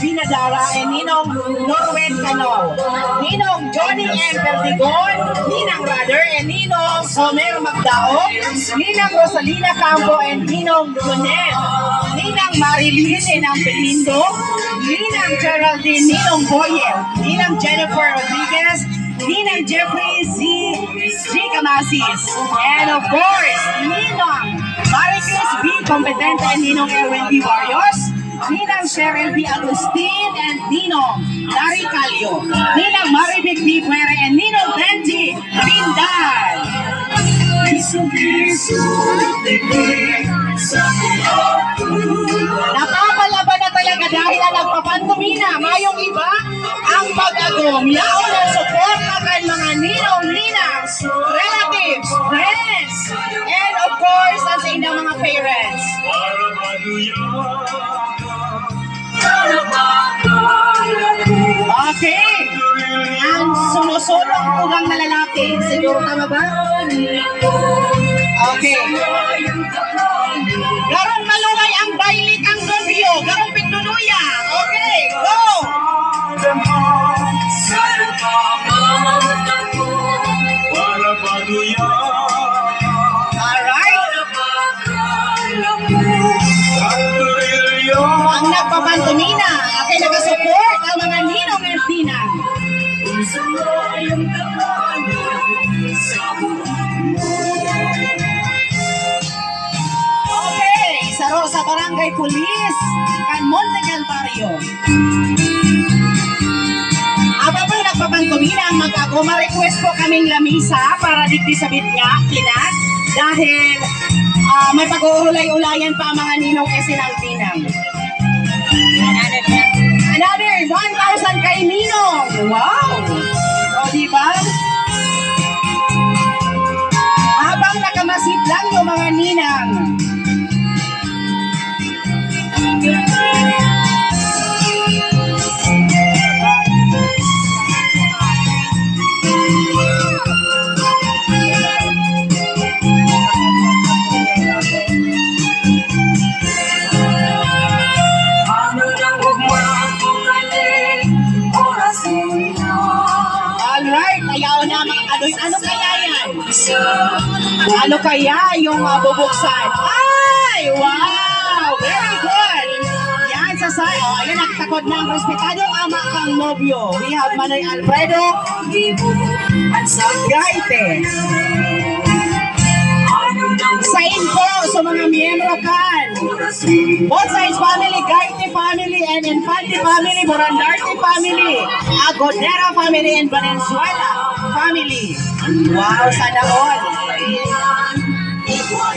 Binadara, and Ninong Norwen Cano. Ninong Johnny M. Perdigon, Ninang Rather, and Ninong Homer Magdao, Ninang Rosalina Campo, and Ninong Jonel, Ninang Marilyn Ninang Belindo, Ninang Geraldine, Ninong Boyel, Ninang Jennifer Rodriguez, Ninang Jeffrey Z. Camasis, and of course, Ninang Maricruz B. Competente, and Ninong Erwin B. Barrios, Ninang Cheryl B. Agustin, and Ninong Larry Calio, Ninang Maribig B. Puere, and Ninong Benji Pindal. Napapalaban na talaga dahil na nagpapantumina. Mayong iba ang pag-agom. Yaon ang support akan mga ninong-ninang, relatives, friends, and of course, ang sa inyong mga parents. Okay. Ang sumusulong tugang na lalaki. Siguro tama ba? Okay. Garong malungay ang bailit ang nobyo. Garong pignunuya. Okay, go! Alright. Ang nagpapantumina. Okay, nagasupport ang mga ninong at tinang. Okay, sa Barangay Police, kan Monte Calvario. Aba po nagpapantumina ang mag-ako, ma-request po kaming lamisa para digdi sa bitnya, kinat, dahil may pag-uulay-ulayan pa ang mga ninong esinaltinang. Another 1,000 kay Ninong. Wow! O, diba? Habang nakamasid lang yung mga ninang. Ano kaya yan? Ano kaya yung bubuksan? Ay! Wow! Very good! Yan sa side. Oh, ayan, nagtakot na ang respetadong ama kang nobyo. We have Manoy Alfredo Gaite. Sign po sa mga miyembro kan. Both sides family, Gaite family, and Infante family, Borandarte family, Agodera family, and Valenzuela family. Wow, sana all.